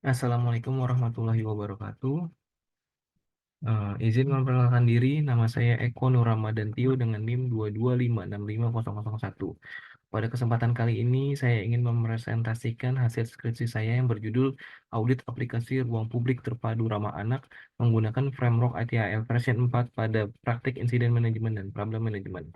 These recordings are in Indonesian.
Assalamualaikum warahmatullahi wabarakatuh. Izin memperkenalkan diri, nama saya Eko Nur Ramadan Tio dengan NIM 225650001. Pada kesempatan kali ini, saya ingin mempresentasikan hasil skripsi saya yang berjudul Audit Aplikasi Ruang Publik Terpadu Ramah Anak menggunakan Framework ITIL version 4 pada praktik insiden manajemen dan problem manajemen.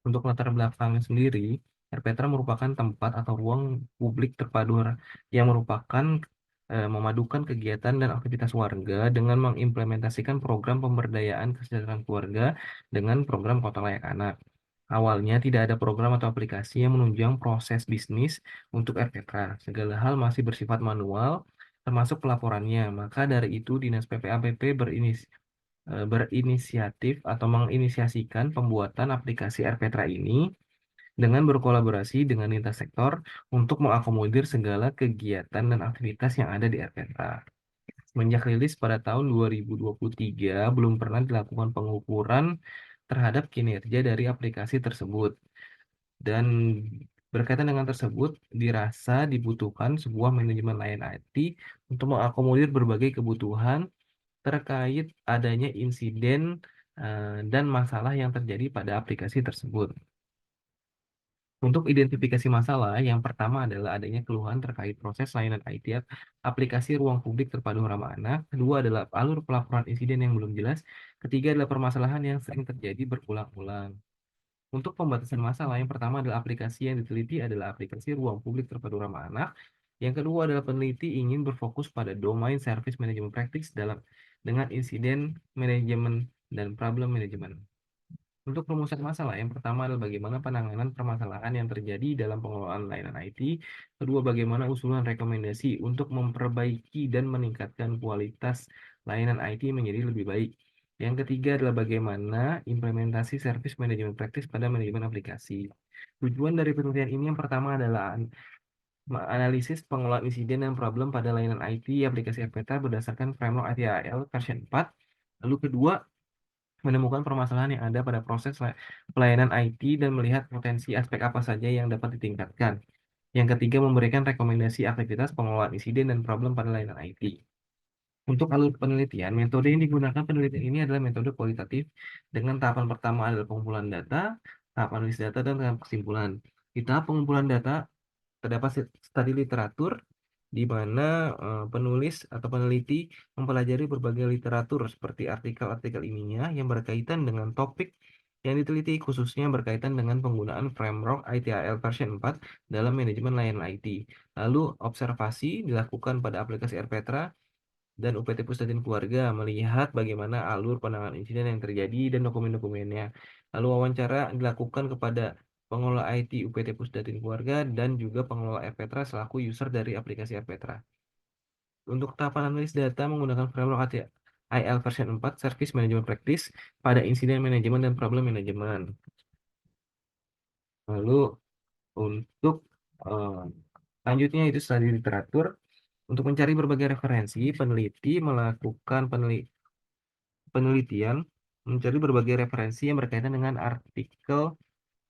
Untuk latar belakangnya sendiri, RPTRA merupakan tempat atau ruang publik terpadu yang merupakan memadukan kegiatan dan aktivitas warga dengan mengimplementasikan program pemberdayaan kesejahteraan keluarga dengan program Kota Layak Anak. Awalnya tidak ada program atau aplikasi yang menunjang proses bisnis untuk RPTRA. Segala hal masih bersifat manual, termasuk pelaporannya. Maka dari itu, Dinas PPAPP berinisiatif atau menginisiasikan pembuatan aplikasi RPTRA ini dengan berkolaborasi dengan lintas sektor untuk mengakomodir segala kegiatan dan aktivitas yang ada di RPTRA. Semenjak rilis pada tahun 2023, belum pernah dilakukan pengukuran terhadap kinerja dari aplikasi tersebut. Dan berkaitan dengan tersebut, dirasa dibutuhkan sebuah manajemen layanan IT untuk mengakomodir berbagai kebutuhan terkait adanya insiden dan masalah yang terjadi pada aplikasi tersebut. Untuk identifikasi masalah, yang pertama adalah adanya keluhan terkait proses layanan IT aplikasi ruang publik terpadu ramah anak. Kedua adalah alur pelaporan insiden yang belum jelas. Ketiga adalah permasalahan yang sering terjadi berulang-ulang. Untuk pembatasan masalah, yang pertama adalah aplikasi yang diteliti adalah aplikasi ruang publik terpadu ramah anak. Yang kedua adalah peneliti ingin berfokus pada domain service management practice dengan insiden manajemen dan problem management. Untuk rumusan masalah, yang pertama adalah bagaimana penanganan permasalahan yang terjadi dalam pengelolaan layanan IT. Kedua, bagaimana usulan rekomendasi untuk memperbaiki dan meningkatkan kualitas layanan IT menjadi lebih baik. Yang ketiga adalah bagaimana implementasi service management practice pada manajemen aplikasi. Tujuan dari penelitian ini yang pertama adalah analisis pengelolaan insiden dan problem pada layanan IT aplikasi RPTA berdasarkan framework ITIL version 4. Lalu kedua, menemukan permasalahan yang ada pada proses pelayanan IT dan melihat potensi aspek apa saja yang dapat ditingkatkan. Yang ketiga, memberikan rekomendasi aktivitas pengelolaan insiden dan problem pada layanan IT. Untuk alur penelitian, metode yang digunakan penelitian ini adalah metode kualitatif dengan tahapan pertama adalah pengumpulan data, tahap analisis data, dan tahap kesimpulan. Di tahap pengumpulan data, terdapat studi literatur di mana penulis atau peneliti mempelajari berbagai literatur seperti artikel-artikel ilmiah yang berkaitan dengan topik yang diteliti, khususnya berkaitan dengan penggunaan framework ITIL version 4 dalam manajemen layanan IT. Lalu observasi dilakukan pada aplikasi RPTRA dan UPT Pusdatin Keluarga melihat bagaimana alur penanganan insiden yang terjadi dan dokumen-dokumennya. Lalu wawancara dilakukan kepada pengelola IT UPT Pusdatin Keluarga dan juga pengelola RPTRA selaku user dari aplikasi RPTRA. Untuk tahapan analis data menggunakan framework IL version 4 Service Management Practice pada insiden manajemen dan problem manajemen. Lalu untuk eh, selanjutnya itu studi literatur. Untuk mencari berbagai referensi, peneliti melakukan penelitian mencari berbagai referensi yang berkaitan dengan artikel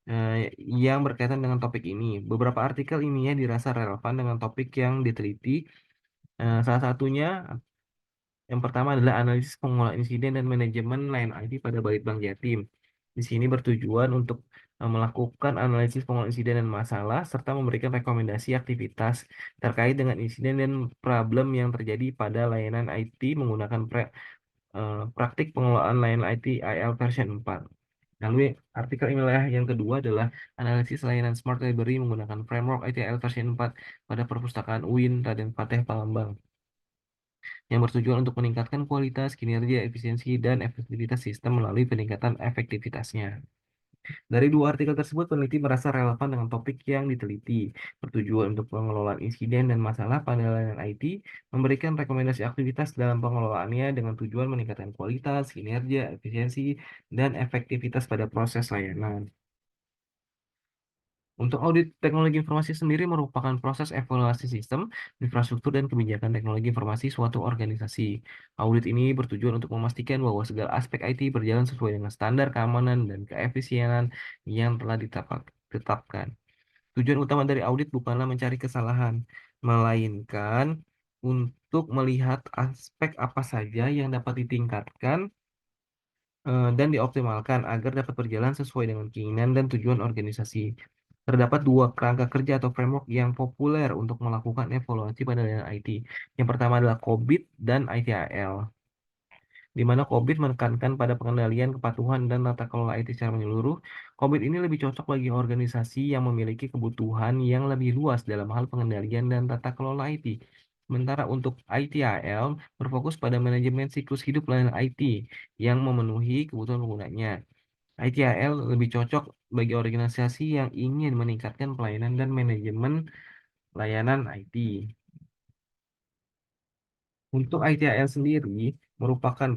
eh, yang berkaitan dengan topik ini. Beberapa artikel ilmiah dirasa relevan dengan topik yang diteliti. Salah satunya yang pertama adalah analisis pengelolaan insiden dan manajemen layanan IT pada Balitbang Jatim. Di sini bertujuan untuk melakukan analisis pengelolaan insiden dan masalah serta memberikan rekomendasi aktivitas terkait dengan insiden dan problem yang terjadi pada layanan IT menggunakan praktik pengelolaan layanan IT IL version 4. Lalu artikel ilmiah yang kedua adalah analisis layanan Smart Library menggunakan framework ITIL version 4 pada perpustakaan UIN Raden Fateh Palembang yang bertujuan untuk meningkatkan kualitas, kinerja, efisiensi, dan efektivitas sistem melalui peningkatan efektivitasnya. Dari dua artikel tersebut, peneliti merasa relevan dengan topik yang diteliti, bertujuan untuk pengelolaan insiden dan masalah pada layanan IT, memberikan rekomendasi aktivitas dalam pengelolaannya dengan tujuan meningkatkan kualitas, kinerja, efisiensi, dan efektivitas pada proses layanan. Untuk audit teknologi informasi sendiri merupakan proses evaluasi sistem, infrastruktur, dan kebijakan teknologi informasi suatu organisasi. Audit ini bertujuan untuk memastikan bahwa segala aspek IT berjalan sesuai dengan standar keamanan dan keefisienan yang telah ditetapkan. Tujuan utama dari audit bukanlah mencari kesalahan, melainkan untuk melihat aspek apa saja yang dapat ditingkatkan dan dioptimalkan agar dapat berjalan sesuai dengan keinginan dan tujuan organisasi. Terdapat dua kerangka kerja atau framework yang populer untuk melakukan evaluasi pada layanan IT. Yang pertama adalah COBIT dan ITIL, di mana COBIT menekankan pada pengendalian kepatuhan dan tata kelola IT secara menyeluruh. COBIT ini lebih cocok bagi organisasi yang memiliki kebutuhan yang lebih luas dalam hal pengendalian dan tata kelola IT. Sementara untuk ITIL berfokus pada manajemen siklus hidup layanan IT yang memenuhi kebutuhan penggunanya. ITIL lebih cocok bagi organisasi yang ingin meningkatkan pelayanan dan manajemen layanan IT. Untuk ITIL sendiri merupakan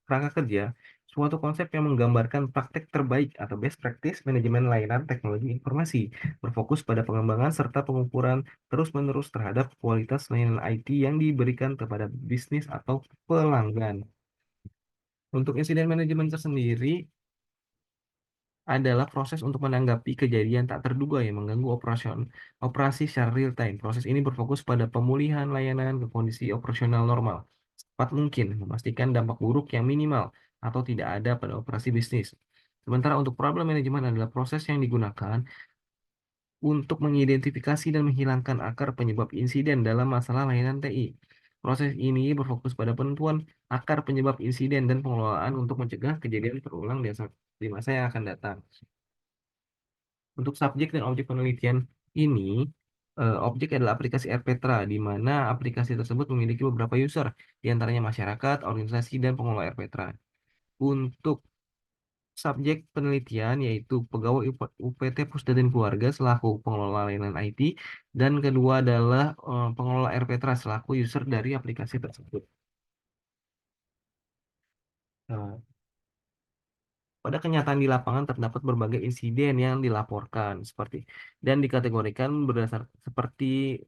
kerangka kerja, suatu konsep yang menggambarkan praktek terbaik atau best practice manajemen layanan teknologi informasi, berfokus pada pengembangan serta pengukuran terus-menerus terhadap kualitas layanan IT yang diberikan kepada bisnis atau pelanggan. Untuk insiden manajemen tersendiri adalah proses untuk menanggapi kejadian tak terduga yang mengganggu operasi secara real time. Proses ini berfokus pada pemulihan layanan ke kondisi operasional normal. Cepat mungkin memastikan dampak buruk yang minimal atau tidak ada pada operasi bisnis. Sementara untuk problem manajemen adalah proses yang digunakan untuk mengidentifikasi dan menghilangkan akar penyebab insiden dalam masalah layanan TI. Proses ini berfokus pada penentuan akar penyebab insiden dan pengelolaan untuk mencegah kejadian terulang di masa yang akan datang. Untuk subjek dan objek penelitian ini, objek adalah aplikasi RPTRA, di mana aplikasi tersebut memiliki beberapa user, di antaranya masyarakat, organisasi, dan pengelola RPTRA. Untuk subjek penelitian, yaitu pegawai UPT Pusat dan Keluarga selaku pengelola layanan IT, dan kedua adalah pengelola RPTRA selaku user dari aplikasi tersebut. Nah, pada kenyataan di lapangan terdapat berbagai insiden yang dilaporkan seperti dan dikategorikan berdasar seperti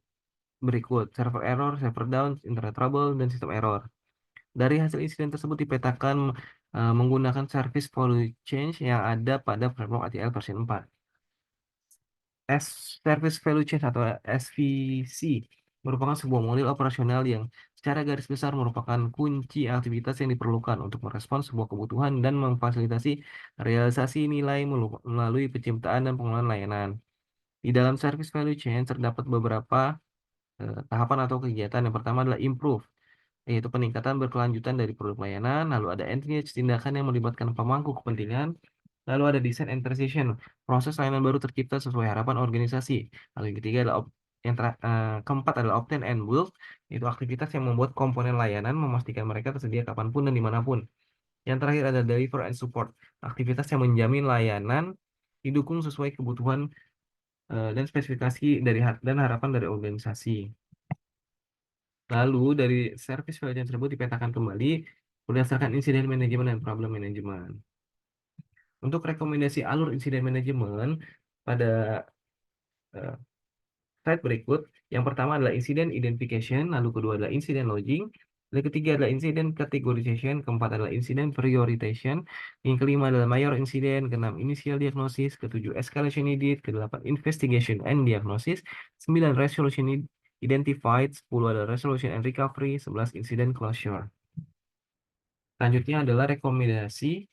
berikut: server error, server down, internet trouble, dan sistem error. Dari hasil insiden tersebut dipetakan menggunakan service value change yang ada pada framework ATL versi 4. Service value change atau SVC merupakan sebuah model operasional yang secara garis besar merupakan kunci aktivitas yang diperlukan untuk merespons sebuah kebutuhan dan memfasilitasi realisasi nilai melalui penciptaan dan pengelolaan layanan. Di dalam service value chain terdapat beberapa tahapan atau kegiatan. Yang pertama adalah improve, yaitu peningkatan berkelanjutan dari produk layanan. Lalu ada engage, tindakan yang melibatkan pemangku kepentingan. Lalu ada design and transition, proses layanan baru tercipta sesuai harapan organisasi. Lalu yang ketiga adalah keempat adalah obtain and build, yaitu aktivitas yang membuat komponen layanan, memastikan mereka tersedia kapanpun dan dimanapun. Yang terakhir ada deliver and support, aktivitas yang menjamin layanan didukung sesuai kebutuhan dan spesifikasi dan harapan dari organisasi. Lalu dari service value chain tersebut dipetakan kembali berdasarkan insiden manajemen dan problem manajemen. Untuk rekomendasi alur insiden manajemen pada eh, slide berikut, yang pertama adalah insiden identification, lalu kedua adalah insiden logging, yang ketiga adalah insiden categorization, keempat adalah insiden prioritization, yang kelima adalah major insiden, keenam initial diagnosis, ketujuh escalation needed, kedelapan investigation and diagnosis, sembilan resolution identified, 10 adalah resolution and recovery, 11 incident closure. Selanjutnya adalah rekomendasi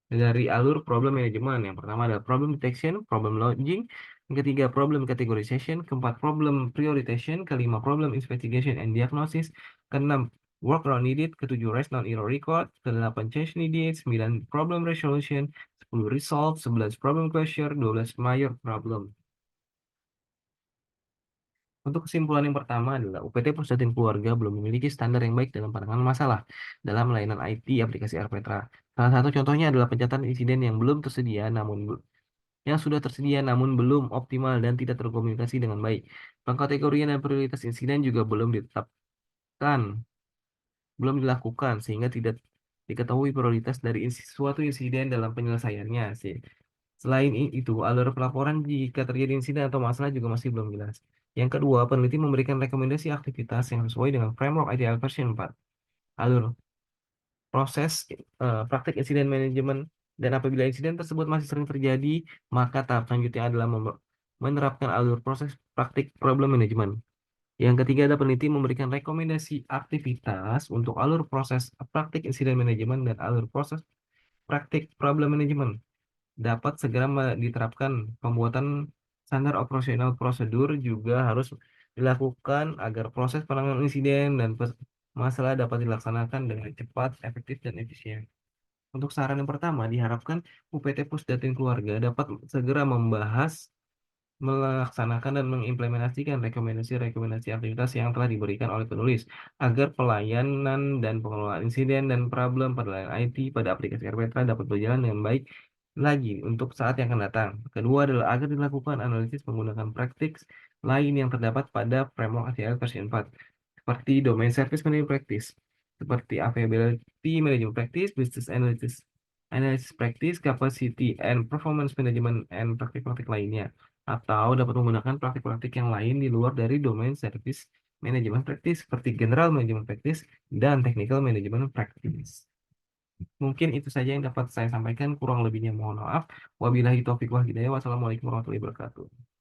dari alur problem management. Yang pertama adalah problem detection, problem logging, yang ketiga problem categorization, keempat problem prioritization, kelima problem investigation and diagnosis, keenam workaround needed, ketujuh rest non error record, kedelapan change needed, 9 problem resolution, 10 resolve, 11 problem closure, 12 major problem. Untuk kesimpulan yang pertama adalah UPT Pusat dan Keluarga belum memiliki standar yang baik dalam penanganan masalah dalam layanan IT aplikasi RPTRA. Salah satu contohnya adalah pencatatan insiden yang belum tersedia yang sudah tersedia namun belum optimal dan tidak terkomunikasi dengan baik. Pengkategorian dan prioritas insiden juga belum ditetapkan, belum dilakukan sehingga tidak diketahui prioritas dari suatu insiden dalam penyelesaiannya sih. Selain itu, alur pelaporan jika terjadi insiden atau masalah juga masih belum jelas. Yang kedua, peneliti memberikan rekomendasi aktivitas yang sesuai dengan framework ITIL version 4. Alur proses praktik insiden manajemen Dan apabila insiden tersebut masih sering terjadi, maka tahap selanjutnya adalah menerapkan alur proses praktik problem management. Yang ketiga ada peneliti memberikan rekomendasi aktivitas untuk alur proses praktik insiden manajemen dan alur proses praktik problem management dapat segera diterapkan. Pembuatan standar operasional prosedur juga harus dilakukan agar proses penanganan insiden dan masalah dapat dilaksanakan dengan cepat, efektif, dan efisien. Untuk saran yang pertama, diharapkan UPT Pusdatin Keluarga dapat segera membahas, melaksanakan, dan mengimplementasikan rekomendasi-rekomendasi aktivitas yang telah diberikan oleh penulis agar pelayanan dan pengelolaan insiden dan problem pada layanan IT pada aplikasi RPTRA dapat berjalan dengan baik lagi untuk saat yang akan datang. Kedua adalah agar dilakukan analisis menggunakan praktik lain yang terdapat pada framework ACL versi 4, seperti Domain Service Management Practice, seperti Availability Management Practice, Business Analysis Practice, Capacity and Performance Management, and praktik-praktik lainnya. Atau dapat menggunakan praktik-praktik yang lain di luar dari Domain Service Management Practice, seperti General Management Practice dan Technical Management Practice. Mungkin itu saja yang dapat saya sampaikan. Kurang lebihnya mohon maaf. Wabillahi taufiq wal hidayah. Wassalamualaikum warahmatullahi wabarakatuh.